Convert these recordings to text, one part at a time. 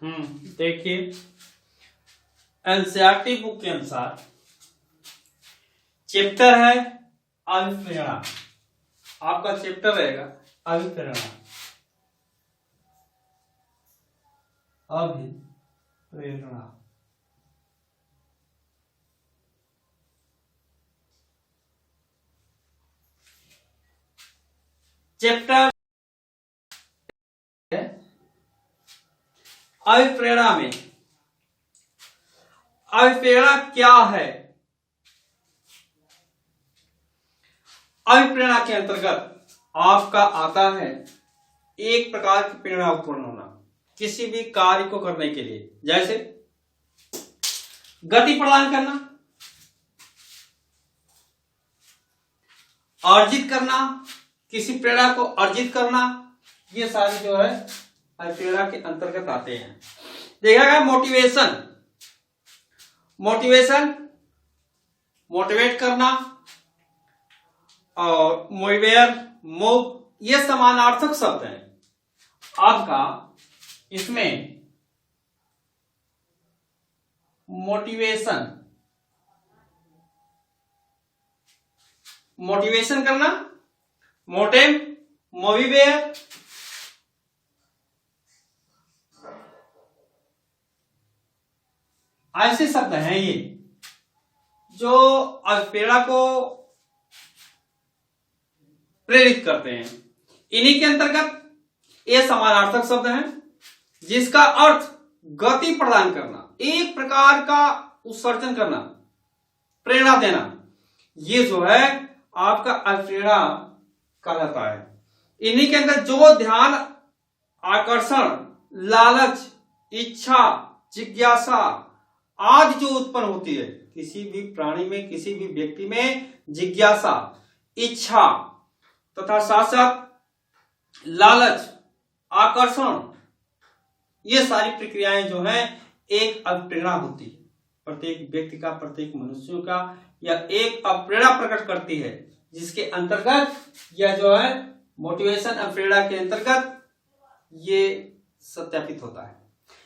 देखिए, NCERT book के अनुसार चैप्टर है अभिप्रेरणा। आपका चैप्टर रहेगा अभिप्रेरणा। अभिप्रेरणा चैप्टर अभिप्रेरणा में अभिप्रेरणा क्या है। अभिप्रेरणा के अंतर्गत आपका आता है एक प्रकार की प्रेरणा उत्पन्न होना किसी भी कार्य को करने के लिए, जैसे गति प्रदान करना, अर्जित करना, किसी प्रेरणा को अर्जित करना, ये सारे जो है प्रेरणा के अंतर्गत आते हैं। देखा गया मोटिवेशन, मोटिवेट करना, और मोटिवेयर, मूव, ये समानार्थक शब्द हैं। आपका इसमें मोटिवेशन करना, मोटिव, मोटिवेयर, ऐसे शब्द हैं ये जो प्रेरणा को प्रेरित करते हैं। इन्हीं के अंतर्गत ये समानार्थक शब्द हैं जिसका अर्थ गति प्रदान करना, एक प्रकार का उत्सर्जन करना, प्रेरणा देना, ये जो है आपका अभिप्रेरणा कहलाता है। इन्हीं के अंदर जो ध्यान, आकर्षण, लालच, इच्छा, जिज्ञासा आदि जो उत्पन्न होती है, किसी भी प्राणी में, किसी भी व्यक्ति में जिज्ञासा, इच्छा तथा साथ साथ लालच, आकर्षण, ये सारी प्रक्रियाएं जो हैं एक अभिप्रेरणा होती है। प्रत्येक व्यक्ति का, प्रत्येक मनुष्यों का यह एक अभिप्रेरणा प्रकट करती है, जिसके अंतर्गत यह जो है मोटिवेशन अभिप्रेरणा के अंतर्गत ये सत्यापित होता है।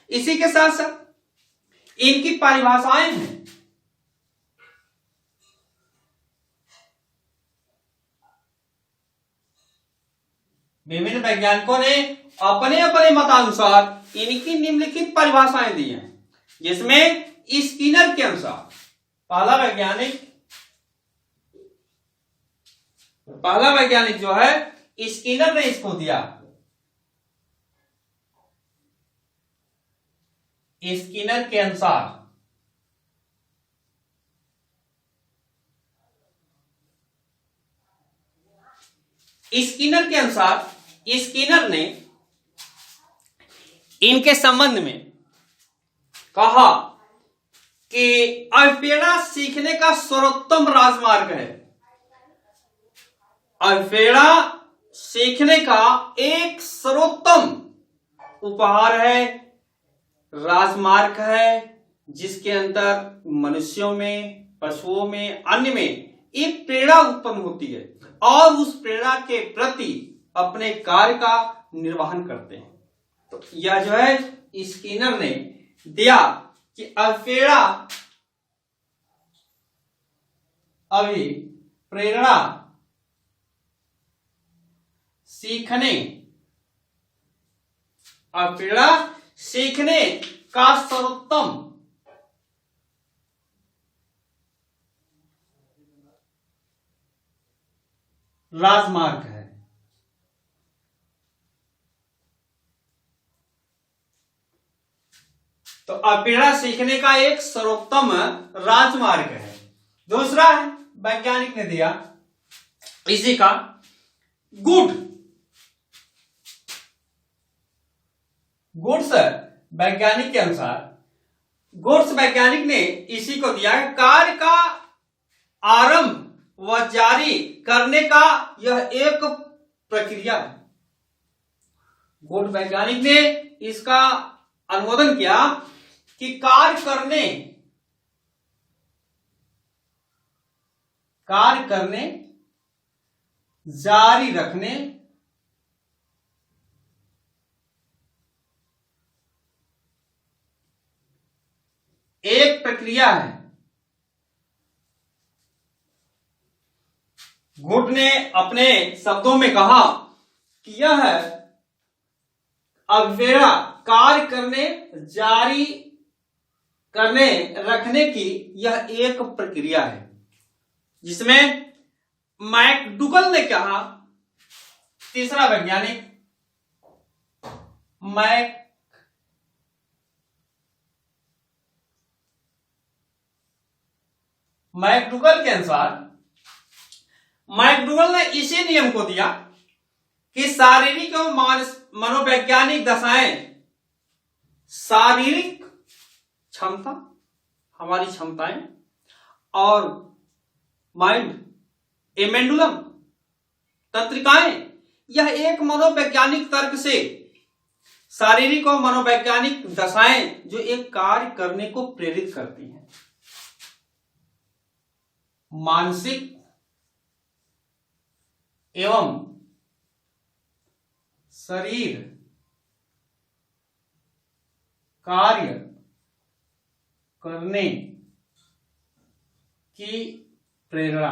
इसी के साथ साथ इनकी परिभाषाएं हैं। विभिन्न वैज्ञानिकों ने अपने अपने मतानुसार इनकी निम्नलिखित परिभाषाएं दी हैं, जिसमें स्किनर के अनुसार पहला वैज्ञानिक जो है स्किनर ने इसको दिया। स्किनर के अनुसार स्किनर ने इनके संबंध में कहा कि अभिप्रेरणा सीखने का सर्वोत्तम राजमार्ग है। अभिप्रेरणा सीखने का एक सर्वोत्तम उपहार है, राजमार्ग है, जिसके अंदर मनुष्यों में, पशुओं में, अन्य में एक प्रेरणा उत्पन्न होती है और उस प्रेरणा के प्रति अपने कार्य का निर्वहन करते हैं। तो यह जो है स्किनर ने दिया कि अभिप्रेरणा सीखने का सर्वोत्तम राजमार्ग है। तो अभिप्रेरणा सीखने का एक सर्वोत्तम राजमार्ग है। दूसरा है, वैज्ञानिक ने दिया इसी का गुड्स वैज्ञानिक के अनुसार, गुड्स वैज्ञानिक ने इसी को दिया, कार्य का आरंभ व जारी करने का यह एक प्रक्रिया है। गुड वैज्ञानिक ने इसका अनुमोदन किया कि कार्य करने, जारी रखने, प्रक्रिया है। गुट ने अपने शब्दों में कहा कि यह अल्फेरा कार्य करने, जारी करने, रखने की यह एक प्रक्रिया है, जिसमें मैकडूगल ने कहा, तीसरा वैज्ञानिक मैकडूगल के अनुसार, मैकडूगल ने इसी नियम को दिया कि शारीरिक एवं मनोवैज्ञानिक दशाएं, शारीरिक क्षमता, हमारी क्षमताएं, और माइंड, एमेंडुलम, तंत्रिकाएं, यह एक मनोवैज्ञानिक तर्क से शारीरिक और मनोवैज्ञानिक दशाएं जो एक कार्य करने को प्रेरित करती हैं। मानसिक एवं शरीर कार्य करने की प्रेरणा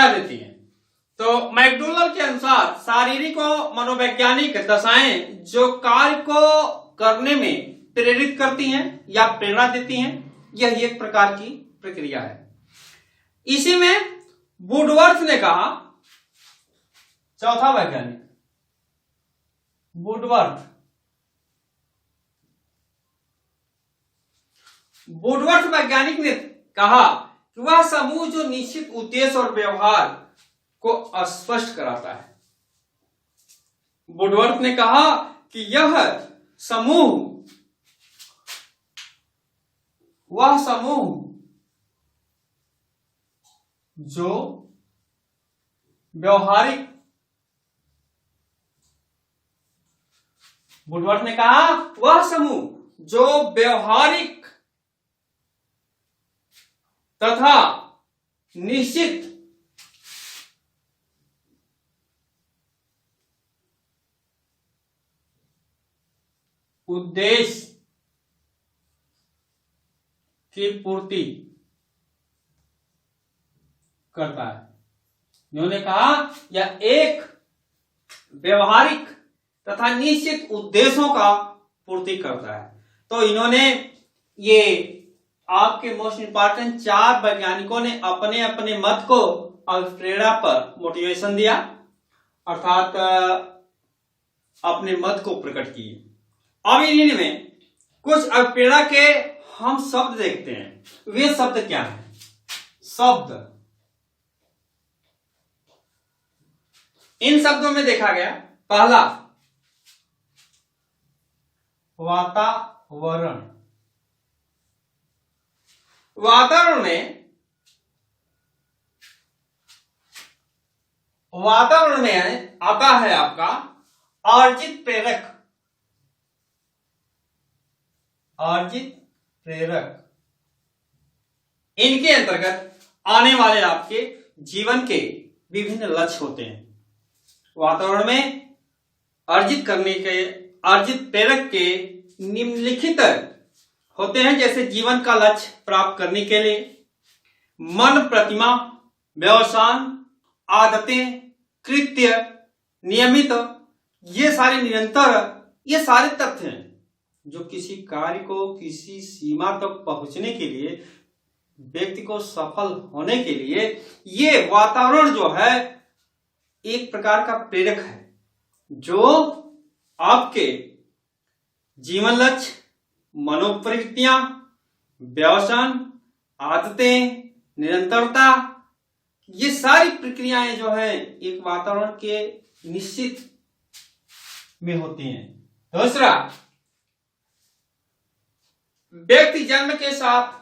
देती है। तो मैकडूगल के अनुसार शारीरिक और मनोवैज्ञानिक दशाएं जो कार्य को करने में प्रेरित करती हैं या प्रेरणा देती हैं, यह एक प्रकार की प्रक्रिया है। इसी में वुडवर्थ ने कहा, चौथा वैज्ञानिक वुडवर्थ वैज्ञानिक ने कहा कि वह समूह जो निश्चित उद्देश्य और व्यवहार को स्पष्ट कराता है। वुडवर्थ ने कहा कि वह समूह जो व्यवहारिक, वुडवर्थ ने कहा वह समूह जो व्यवहारिक तथा निश्चित उद्देश्य की पूर्ति करता है। इन्होंने कहा यह एक व्यवहारिक तथा निश्चित उद्देश्यों का पूर्ति करता है। तो इन्होंने, ये आपके मोस्ट इंपॉर्टेंट 4 वैज्ञानिकों ने अपने अपने मत को अल्फ्रेडा पर मोटिवेशन दिया, अर्थात अपने मत को प्रकट किए। अब इनमें कुछ अल्फ्रेडा के हम शब्द देखते हैं। वे शब्द क्या हैं? शब्द, इन शब्दों में देखा गया, पहला वातावरण। वातावरण में आता है आपका अर्जित प्रेरक। इनके अंतर्गत आने वाले आपके जीवन के विभिन्न लक्ष्य होते हैं। वातावरण में अर्जित प्रेरक के निम्नलिखित होते हैं, जैसे जीवन का लक्ष्य प्राप्त करने के लिए मन, प्रतिमा, व्यवसान, आदतें, कृत्य, नियमित, ये सारे निरंतर, ये सारे तथ्य हैं जो किसी कार्य को किसी सीमा तक पहुंचने के लिए, व्यक्ति को सफल होने के लिए, ये वातावरण जो है एक प्रकार का प्रेरक है, जो आपके जीवन लक्ष्य, मनोप्रवृत्तियां, व्यवसान, आदतें, निरंतरता, ये सारी प्रक्रियाएं जो है एक वातावरण के निश्चित में होती हैं। दूसरा, व्यक्ति जन्म के साथ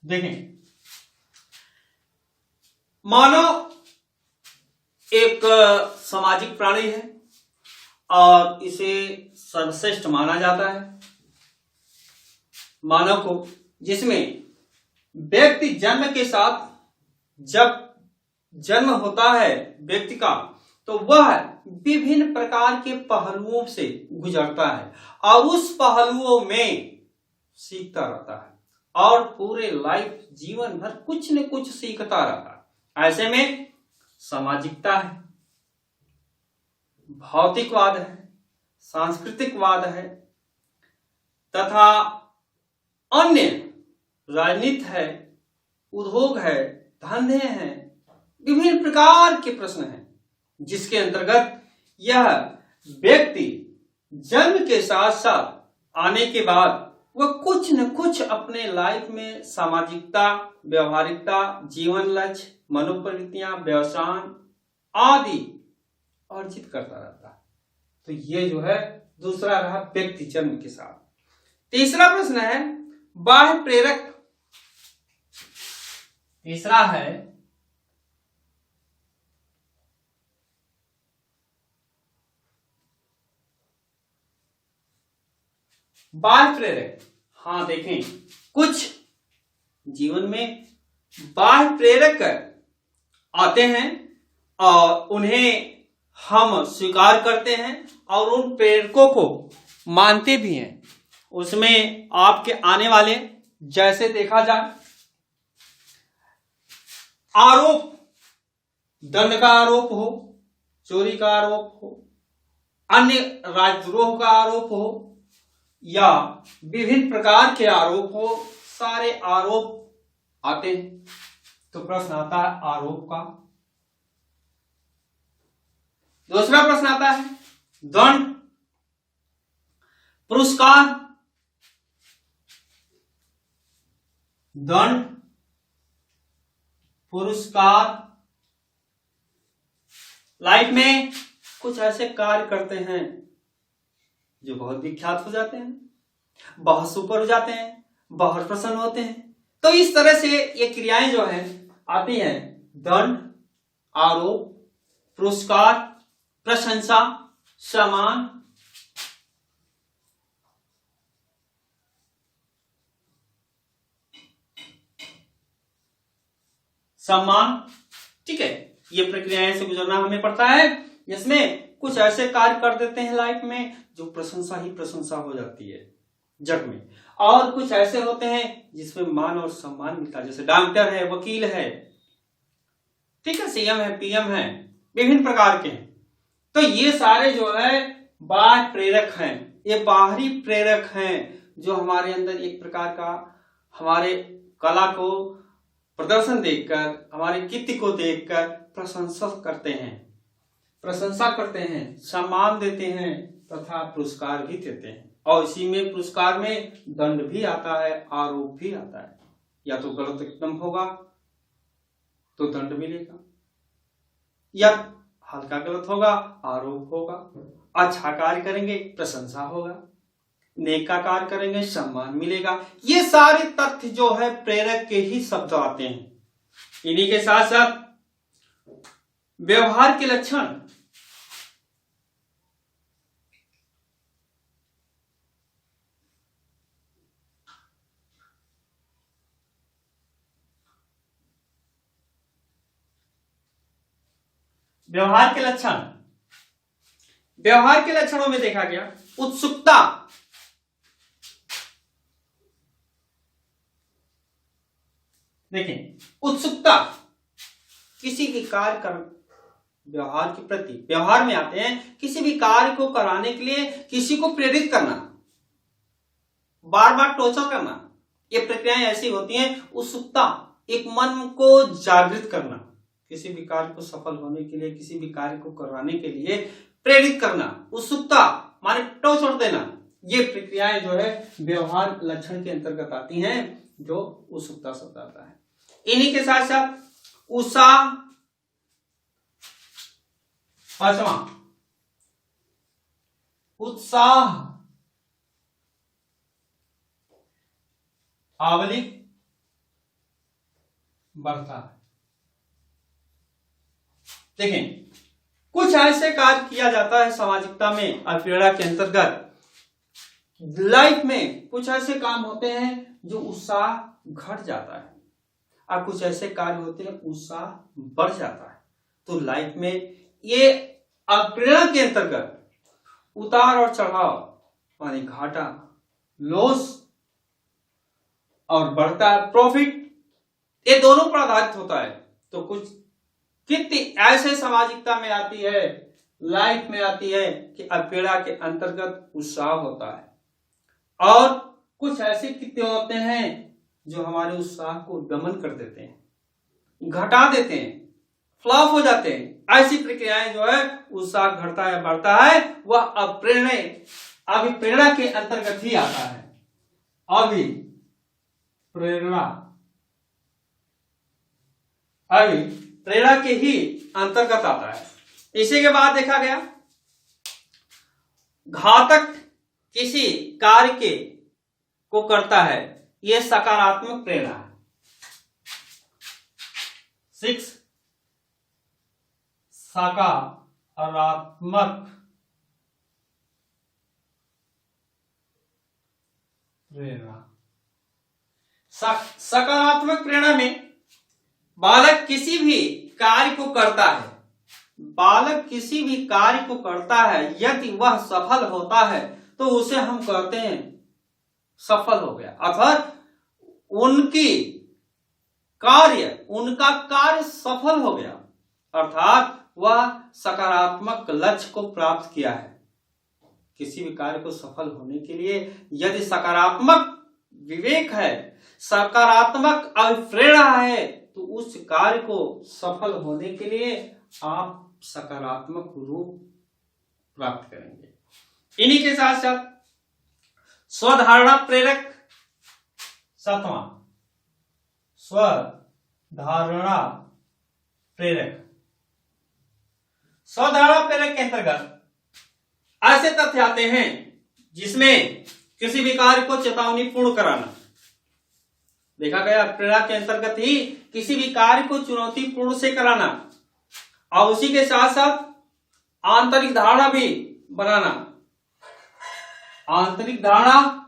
देखें, मानव एक सामाजिक प्राणी है और इसे सर्वश्रेष्ठ माना जाता है। मानव को, जिसमें व्यक्ति जन्म के साथ, जब जन्म होता है व्यक्ति का, तो वह विभिन्न प्रकार के पहलुओं से गुजरता है और उस पहलुओं में सीखता रहता है और पूरे लाइफ जीवन भर कुछ न कुछ सीखता रहता है। ऐसे में सामाजिकता है, भौतिकवाद है, सांस्कृतिकवाद है तथा अन्य राजनीति है, उद्योग है, धंधे हैं, विभिन्न प्रकार के प्रश्न हैं जिसके अंतर्गत यह व्यक्ति जन्म के साथ साथ आने के बाद वह कुछ न कुछ अपने लाइफ में सामाजिकता, व्यवहारिकता, जीवन लक्ष्य, मनोप्रवृत्तियां, व्यवसाय आदि अर्जित करता रहता है। तो ये जो है दूसरा रहा व्यक्ति जन्म के साथ। तीसरा प्रश्न है बाह्य प्रेरक। तीसरा है बाह्य प्रेरक। हाँ देखें, कुछ जीवन में बाह्य प्रेरक आते हैं और उन्हें हम स्वीकार करते हैं और उन प्रेरकों को मानते भी हैं। उसमें आपके आने वाले, जैसे देखा जाए आरोप, दंड का आरोप हो, चोरी का आरोप हो, अन्य राजद्रोह का आरोप हो या विभिन्न प्रकार के आरोप हो, सारे आरोप आते हैं। तो प्रश्न आता है आरोप का। दूसरा प्रश्न आता है दंड, पुरस्कार, दंड, पुरस्कार। लाइफ में कुछ ऐसे कार्य करते हैं जो बहुत विख्यात हो जाते हैं, बहुत सुपर हो जाते हैं, बहुत प्रसन्न होते हैं। तो इस तरह से ये क्रियाएं जो है आती हैं, दंड, आरोप, पुरस्कार, प्रशंसा, सम्मान। सम्मान, ठीक है, ये प्रक्रियाएं से गुजरना हमें पड़ता है, जिसमें कुछ ऐसे कार्य कर देते हैं लाइफ में जो प्रशंसा ही प्रशंसा हो जाती है जग में, और कुछ ऐसे होते हैं जिसमें मान और सम्मान मिलता है, जैसे डॉक्टर है, वकील है, ठीक है, सीएम है, पीएम है, विभिन्न प्रकार के हैं। तो ये सारे जो है बाह्य प्रेरक हैं, ये बाहरी प्रेरक हैं जो हमारे अंदर एक प्रकार का हमारे कला को प्रदर्शन देखकर, हमारे कीर्ति को देखकर प्रशंसा करते हैं, सम्मान देते हैं तथा पुरस्कार भी देते हैं। और इसी में पुरस्कार में दंड भी आता है, आरोप भी आता है। या तो गलत एकदम होगा तो दंड मिलेगा, या हल्का गलत होगा आरोप होगा, अच्छा कार्य करेंगे प्रशंसा होगा, नेक का कार्य करेंगे सम्मान मिलेगा। ये सारे तथ्य जो है प्रेरक के ही शब्द आते हैं। इन्हीं के साथ साथ व्यवहार के लक्षण, व्यवहार के लक्षण, व्यवहार के लक्षणों में देखा गया उत्सुकता, देखें उत्सुकता किसी भी कार्य कर व्यवहार के प्रति, व्यवहार में आते हैं किसी भी कार्य को कराने के लिए किसी को प्रेरित करना, बार बार टोचा करना, ये प्रक्रियाएं ऐसी होती हैं। उत्सुकता एक मन को जागृत करना, किसी भी कार्य को सफल होने के लिए, किसी भी कार्य को कराने के लिए प्रेरित करना, उत्सुकता माने टोच देना, ये प्रक्रियाएं जो है व्यवहार लक्षण के अंतर्गत आती हैं, जो उत्सुकता शब्द आता है। इन्हीं के साथ साथ उत्साह, पांचवा उत्साह, आवलिक बढ़ता है। देखें कुछ ऐसे कार्य किया जाता है सामाजिकता में और प्रेरणा के अंतर्गत, लाइफ में कुछ ऐसे काम होते हैं जो उत्साह घट जाता है, और कुछ ऐसे कार्य होते हैं उत्साह बढ़ जाता है। तो लाइफ में ये प्रेरणा के अंतर्गत उतार और चढ़ाव माने घाटा, लॉस और बढ़ता है प्रॉफिट, ये दोनों पर आधारित होता है। तो कुछ कितनी ऐसे सामाजिकता में आती है, लाइफ में आती है कि प्रेरणा के अंतर्गत उत्साह होता है और कुछ ऐसे कितने होते हैं जो हमारे उत्साह को दमन कर देते हैं, घटा देते हैं, फ्लॉप हो जाते हैं। ऐसी प्रक्रियाएं जो है उत्साह घटता है बढ़ता है, वह अभिप्रेरणा के अंतर्गत ही आता है। अभिप्रेरणा के ही अंतर्गत आता है। इसी के बाद देखा गया घातक किसी कार्य को करता है, यह सकारात्मक प्रेरणा है। 6 सकारात्मक प्रेरणा। सकारात्मक प्रेरणा में बालक किसी भी कार्य को करता है, बालक किसी भी कार्य को करता है, यदि वह सफल होता है तो उसे हम कहते हैं सफल हो गया, अर्थात उनका कार्य सफल हो गया, अर्थात वह सकारात्मक लक्ष्य को प्राप्त किया है। किसी भी कार्य को सफल होने के लिए यदि सकारात्मक विवेक है, सकारात्मक अभिप्रेरणा है, तो उस कार्य को सफल होने के लिए आप सकारात्मक रूप प्राप्त करेंगे। इन्हीं के साथ साथ स्वधारणा प्रेरक, 7वां स्वधारणा प्रेरक। स्वधारणा प्रेरक के अंतर्गत ऐसे तथ्य आते हैं जिसमें किसी भी कार्य को चेतावनी पूर्ण कराना। देखा गया प्रेरणा के अंतर्गत ही किसी भी कार्य को चुनौतीपूर्ण से कराना और उसी के साथ साथ आंतरिक धारणा भी बनाना। आंतरिक धारणा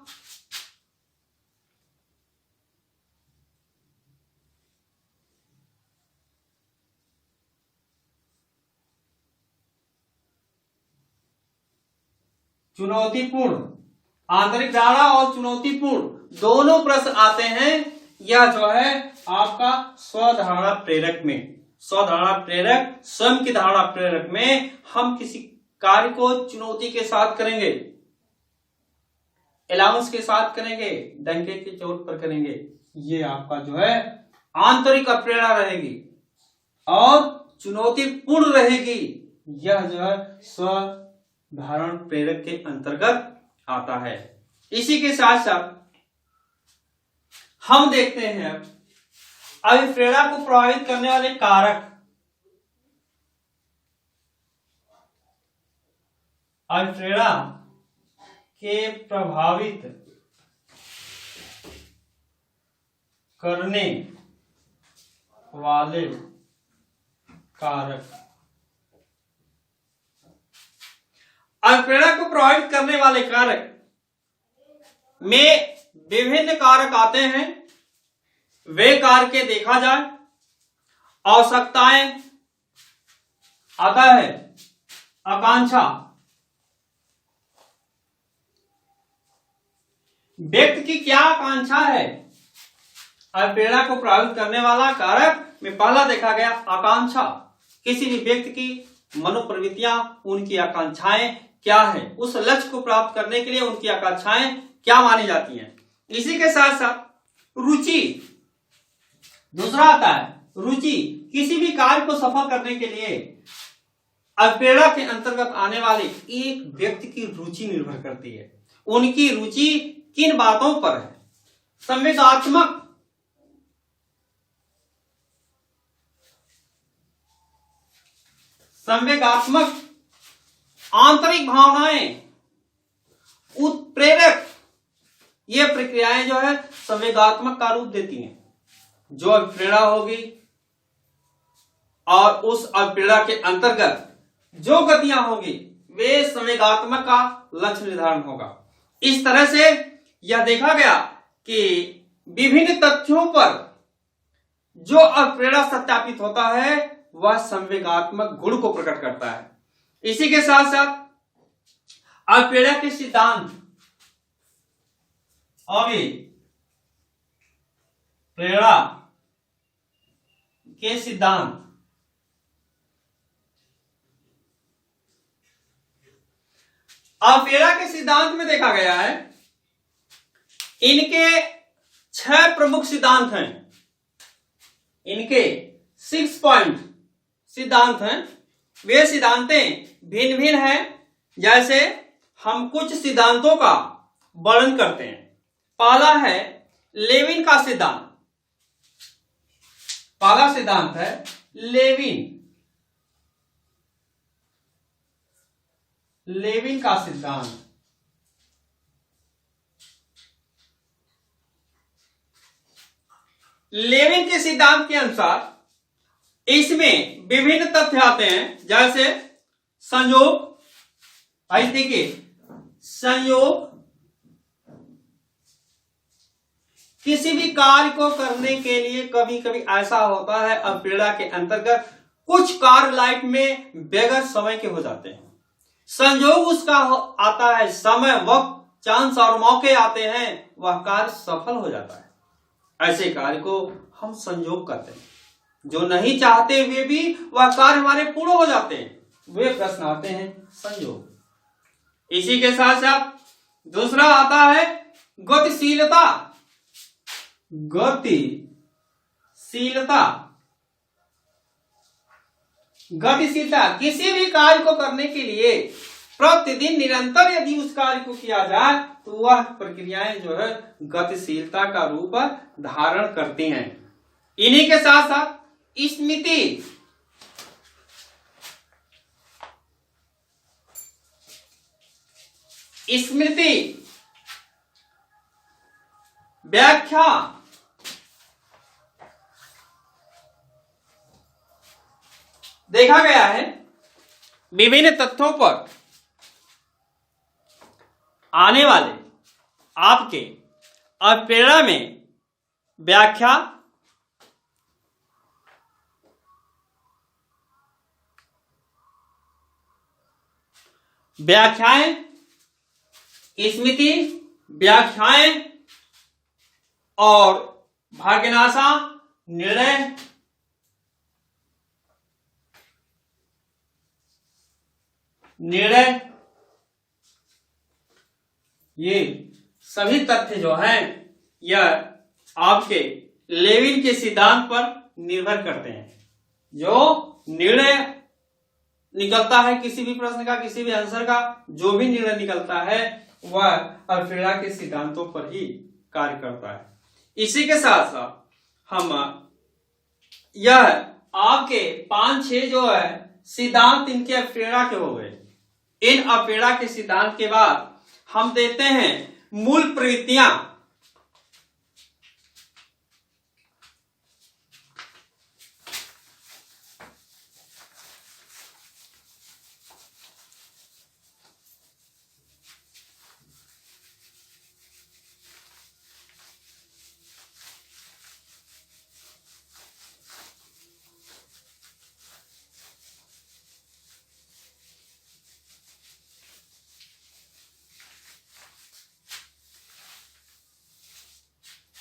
चुनौतीपूर्ण, आंतरिक धारणा और चुनौतीपूर्ण दोनों प्रश्न आते हैं। यह जो है आपका स्वधारणा प्रेरक में, स्वधारणा प्रेरक स्वयं की धारणा प्रेरक में हम किसी कार्य को चुनौती के साथ करेंगे, अलाउंस के साथ करेंगे, डंके की चोट पर करेंगे। ये आपका जो है आंतरिक प्रेरणा रहेगी और चुनौतीपूर्ण रहेगी। यह जो है स्वधारण प्रेरक के अंतर्गत आता है। इसी के साथ साथ हम देखते हैं अभिप्रेरणा को प्रभावित करने वाले कारक। अभिप्रेरणा के प्रभावित करने वाले कारक। अभिप्रेरणा को प्रभावित करने वाले कारक में विभिन्न कारक आते हैं। वे कारक देखा जाए, आवश्यकताएं आता है, आकांक्षा, व्यक्ति की क्या आकांक्षा है। अभिप्रेरणा को प्रभावित करने वाला कारक में पहला देखा गया आकांक्षा। किसी भी व्यक्ति की मनोप्रवृत्तियां, उनकी आकांक्षाएं क्या है, उस लक्ष्य को प्राप्त करने के लिए उनकी आकांक्षाएं क्या मानी जाती हैं। इसी के साथ साथ रुचि, दूसरा आता है रुचि। किसी भी कार्य को सफल करने के लिए अभिप्रेरणा के अंतर्गत आने वाले एक व्यक्ति की रुचि निर्भर करती है। उनकी रुचि किन बातों पर है। संवेगात्मक, आंतरिक भावनाएं, उत्प्रेरक, ये प्रक्रियाएं जो है संवेगात्मक का रूप देती हैं। जो अभिप्रेरणा होगी और उस अभिप्रेरणा के अंतर्गत जो गतियां होगी वे संवेगात्मक का लक्ष्य निर्धारण होगा। इस तरह से यह देखा गया कि विभिन्न तथ्यों पर जो अल्पप्रेरणा सत्यापित होता है वह संवेगात्मक गुण को प्रकट करता है। इसी के साथ साथ अल्पप्रेरणा के सिद्धांत प्रेरणा के सिद्धांत अल्पप्रेरणा के सिद्धांत में देखा गया है, इनके 6 प्रमुख सिद्धांत हैं। इनके 6 पॉइंट सिद्धांत हैं। वे सिद्धांतें भिन्न भिन्न हैं। जैसे हम कुछ सिद्धांतों का वर्णन करते हैं। पहला है लेविन का सिद्धांत। पहला सिद्धांत है लेविन का सिद्धांत। लेविन के सिद्धांत के अनुसार इसमें विभिन्न तथ्य आते हैं। जैसे संयोग, देखिए संयोग किसी भी कार्य को करने के लिए कभी कभी ऐसा होता है अल्पप्रेरणा के अंतर्गत कुछ कार्य लाइफ में बगैर समय के हो जाते हैं। संयोग उसका आता है, समय, वक्त, चांस और मौके आते हैं, वह कार्य सफल हो जाता है। ऐसे कार्य को हम संयोग कहते हैं। जो नहीं चाहते हुए भी वह कार्य हमारे पूर्ण हो जाते हैं, वे प्रश्न आते हैं संयोग। इसी के साथ साथ दूसरा आता है गतिशीलता। गतिशीलता किसी भी कार्य को करने के लिए प्रतिदिन निरंतर यदि उस कार्य को किया जाए तो वह प्रक्रियाएं जो है गतिशीलता का रूप धारण करती हैं। इन्हीं के साथ साथ स्मृति, व्याख्या, देखा गया है विभिन्न तथ्यों पर आने वाले आपके अल्पप्रेरणा में व्याख्याएं, स्मृति, व्याख्याएं और भाग्यनाशा, निर्णय, ये सभी तथ्य जो हैं यह आपके लेविन के सिद्धांत पर निर्भर करते हैं। जो निर्णय निकलता है किसी भी प्रश्न का, किसी भी आंसर का, जो भी निर्णय निकलता है वह अल्पप्रेरणा के सिद्धांतों पर ही कार्य करता है। इसी के साथ साथ हम यह आपके 5-6 जो है सिद्धांत इनके अल्पप्रेरणा के हो गए। इन अल्पप्रेरणा के सिद्धांत के बाद हम देते हैं मूल प्रवृत्तियां।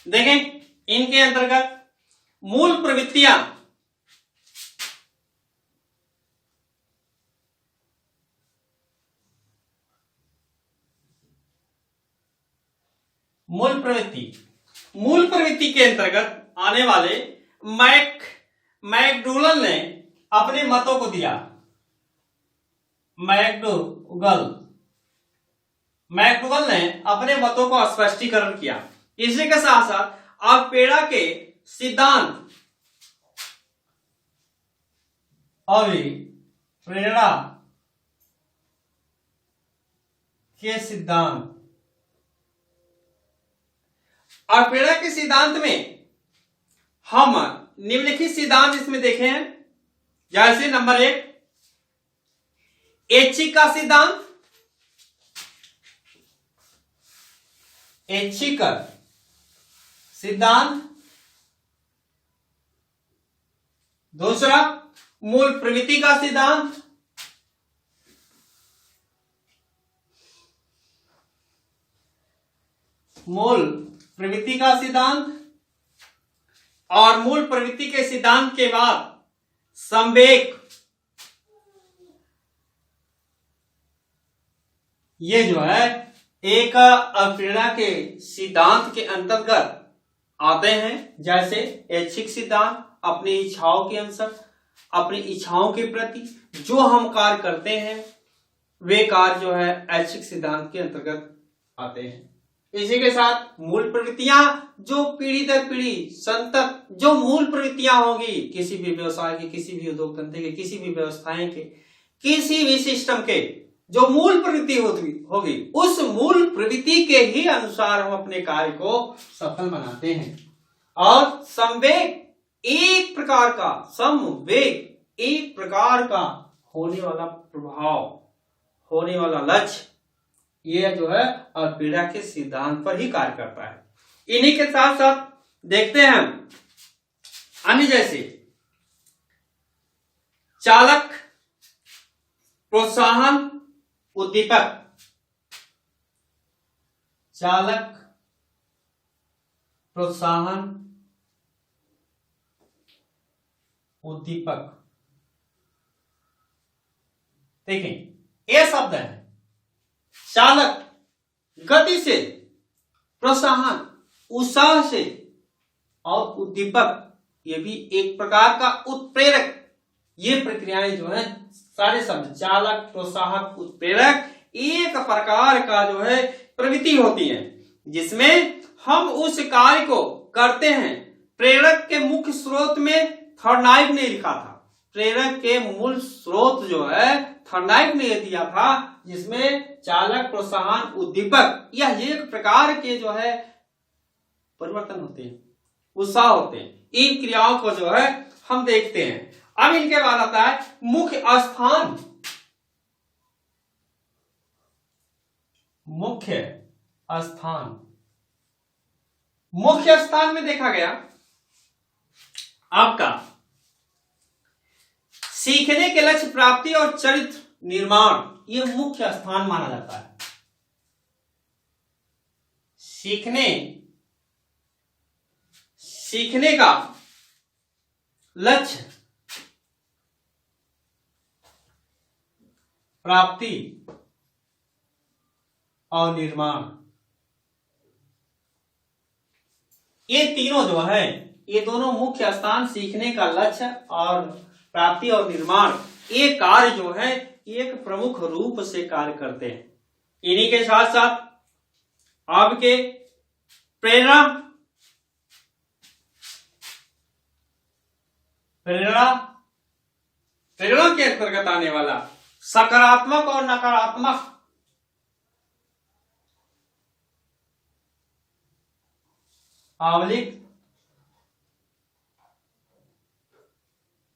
देखें इनके अंतर्गत मूल प्रवृत्तियां, मूल प्रवृत्ति के अंतर्गत आने वाले मैकडूगल ने अपने मतों को दिया। मैकडूगल ने अपने मतों को स्पष्टीकरण किया। इसी के साथ साथ अल्पप्रेरणा के सिद्धांत, अल्पप्रेरणा के सिद्धांत, अल्पप्रेरणा के सिद्धांत में हम निम्नलिखित सिद्धांत इसमें देखे हैं। जैसे नंबर 1 ऐच्छिक का सिद्धांत, ऐच्छिक सिद्धांत दूसरा, मूल प्रवृत्ति का सिद्धांत। मूल प्रवृत्ति का सिद्धांत, और मूल प्रवृत्ति के सिद्धांत के बाद संवेग। ये जो है एक अप्रेरणा के सिद्धांत के अंतर्गत आते हैं, जैसे ऐच्छिक सिद्धांत, अपनी इच्छाओं के अनुसार, अपनी इच्छाओं के प्रति जो हम कार्य करते हैं वे कार्य जो है ऐच्छिक सिद्धांत के अंतर्गत आते हैं। इसी के साथ मूल प्रवृत्तियां जो पीढ़ी दर पीढ़ी संतत जो मूल प्रवृत्तियां होगी किसी भी व्यवसाय के, किसी भी उद्योग धंधे के, किसी भी व्यवस्थाएं के, किसी भी सिस्टम के, जो मूल प्रवृत्ति होगी उस मूल प्रवृत्ति के ही अनुसार हम अपने कार्य को सफल बनाते हैं। और संवेग एक प्रकार का, समवेग एक प्रकार का होने वाला प्रभाव, होने वाला लक्ष्य, ये जो है अल्पीड़ा के सिद्धांत पर ही कार्य करता है। इन्हीं के साथ साथ देखते हैं हम अन्य जैसे चालक, प्रोत्साहन, उद्दीपक। चालक, प्रोत्साहन, उद्दीपक। देखें ये शब्द है चालक गति से, प्रोत्साहन उत्साह से, और उद्दीपक ये भी एक प्रकार का उत्प्रेरक। ये प्रक्रियाएं जो है सारे शब्द चालक, प्रोत्साहक, उत्प्रेरक एक प्रकार का जो है प्रवृत्ति होती है जिसमें हम उस कार्य को करते हैं। प्रेरक के मुख्य स्रोत में थॉर्नाइव ने लिखा था, प्रेरक के मूल स्रोत जो है थॉर्नाइव ने दिया था, जिसमें चालक, प्रोत्साहन, उद्दीपक यह एक प्रकार के जो है परिवर्तन होते हैं, उत्साह होते हैं। इन क्रियाओं को जो है हम देखते हैं। अब इनके बाद आता है मुख्य स्थान। मुख्य स्थान, मुख्य स्थान में देखा गया आपका सीखने के लक्ष्य प्राप्ति और चरित्र निर्माण, ये मुख्य स्थान माना जाता है। सीखने का लक्ष्य, प्राप्ति और निर्माण, ये तीनों जो है ये दोनों मुख्य स्थान, सीखने का लक्ष्य और प्राप्ति और निर्माण, ये कार्य जो है एक प्रमुख रूप से कार्य करते हैं। इन्हीं के साथ साथ आपके प्रेरणा, प्रेरणा के अंतर्गत आने वाला सकारात्मक और नकारात्मक, आवलिक।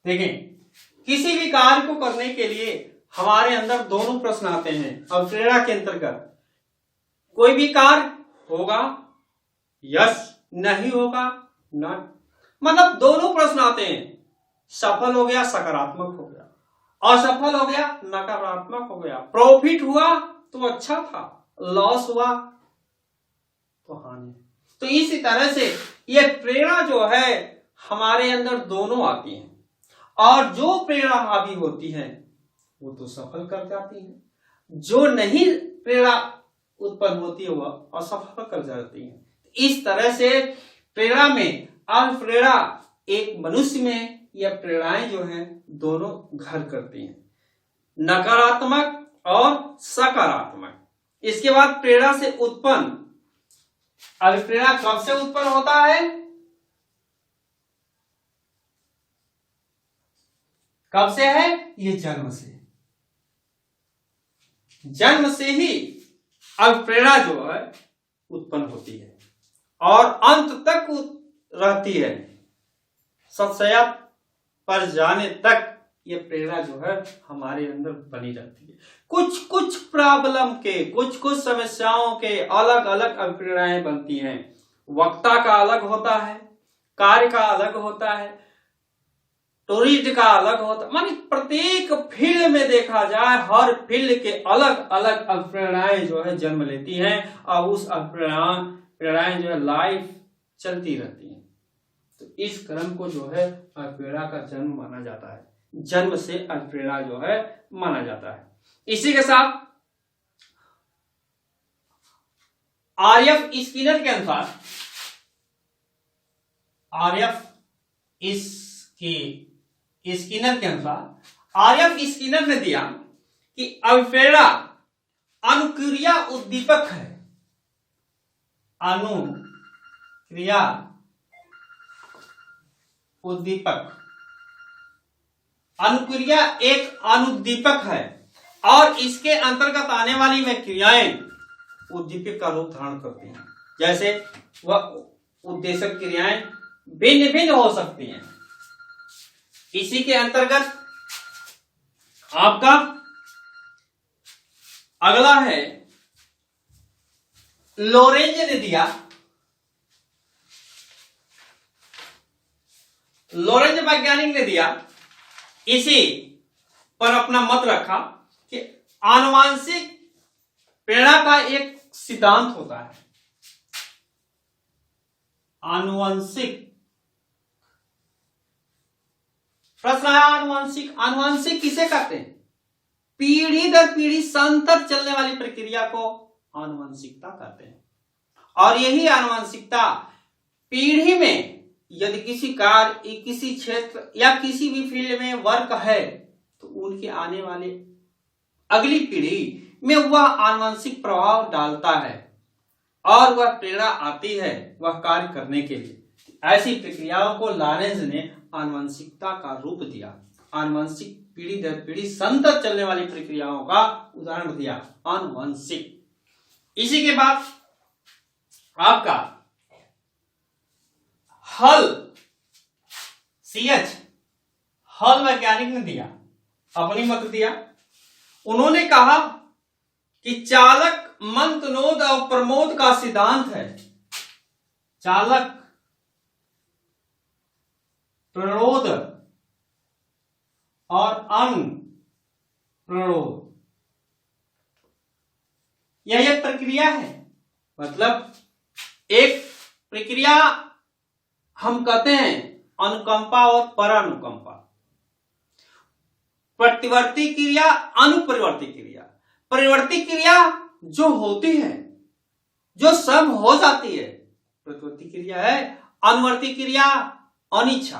देखें किसी भी कार्य को करने के लिए हमारे अंदर दोनों प्रश्न आते हैं। अब प्रेरणा के अंतर्गत कोई भी कार्य होगा, यस, नहीं होगा, नॉट, मतलब दोनों प्रश्न आते हैं। सफल हो गया, सकारात्मक हो गया, असफल हो गया, नकारात्मक हो गया, प्रॉफिट हुआ तो अच्छा था, लॉस हुआ तो हानि। तो इसी तरह से ये प्रेरणा जो है हमारे अंदर दोनों आती है, और जो प्रेरणा हावी होती है वो तो सफल कर जाती है, जो नहीं प्रेरणा उत्पन्न होती है वह असफल कर जाती है। इस तरह से प्रेरणा में और प्रेरणा एक मनुष्य में यह प्रेरणाएं जो हैं दोनों घर करती हैं, नकारात्मक और सकारात्मक। इसके बाद प्रेरणा से उत्पन्न, अब प्रेरणा कब से उत्पन्न होता है? कब से है? ये जन्म से, जन्म से ही अब प्रेरणा जो है उत्पन्न होती है और अंत तक रहती है, सतशया पर जाने तक ये प्रेरणा जो है हमारे अंदर बनी रहती है। कुछ कुछ प्रॉब्लम के, कुछ कुछ समस्याओं के अलग अलग प्रेरणाएं बनती हैं। वक्ता का अलग होता है, कार्य का अलग होता है, टूरिस्ट का अलग होता, मानी प्रत्येक फील्ड में देखा जाए हर फील्ड के अलग अलग अभिप्रेरणाएं जो है जन्म लेती हैं और उस अभिप्रेरणाएं जो है लाइफ चलती रहती हैं। तो इस क्रम को जो है अभिप्रेरणा का जन्म माना जाता है, जन्म से अभिप्रेरणा जो है माना जाता है। इसी के साथ आरएफ स्किनर के अनुसार, आरएफ स्किनर के अनुसार आरएफ स्किनर ने दिया कि अभिप्रेरणा अनुक्रिया उद्दीपक है। अनुक्रिया उद्दीपक, अनुक्रिया एक अनुद्दीपक है और इसके अंतर्गत आने वाली में क्रियाएं उद्दीपक का रूप धारण करती हैं। जैसे वह उद्देशक क्रियाएं भिन्न भिन्न हो सकती हैं। इसी के अंतर्गत आपका अगला है, लोरेंज ने दिया, लोरेंज वैज्ञानिक ने दिया, इसी पर अपना मत रखा कि आनुवांशिक प्रेरणा का एक सिद्धांत होता है। आनुवंशिक, प्रश्न है आनुवंशिक, आनुवंशिक किसे कहते हैं? पीढ़ी दर पीढ़ी संतर चलने वाली प्रक्रिया को आनुवंशिकता कहते हैं। और यही आनुवंशिकता पीढ़ी में यदि किसी कार्य, किसी क्षेत्र या किसी भी फील्ड में वर्क है तो उनके आने वाले अगली पीढ़ी में वह आनुवंशिक प्रभाव डालता है और वह प्रेरणा आती है वह कार्य करने के लिए। ऐसी प्रक्रियाओं को लॉरेंज ने आनुवंशिकता का रूप दिया। आनुवंशिक पीढ़ी दर पीढ़ी संतर चलने वाली प्रक्रियाओं का उदाहरण दिया आनुवंशिक। इसी के बाद आपका हल, CH हल वैज्ञानिक ने दिया, अपनी मत दिया। उन्होंने कहा कि चालक मंतनोद और प्रमोद का सिद्धांत है। चालक, प्रणोद और अनुप्रणोद, यह एक प्रक्रिया है। मतलब एक प्रक्रिया हम कहते हैं अनुकंपा और परानुकंपा, प्रतिवर्ती क्रिया, अनुपरिवर्ती क्रिया। परिवर्ती क्रिया जो होती है, जो सब हो जाती है, प्रतिवर्ती क्रिया है। अनुवर्ती क्रिया अनिच्छा,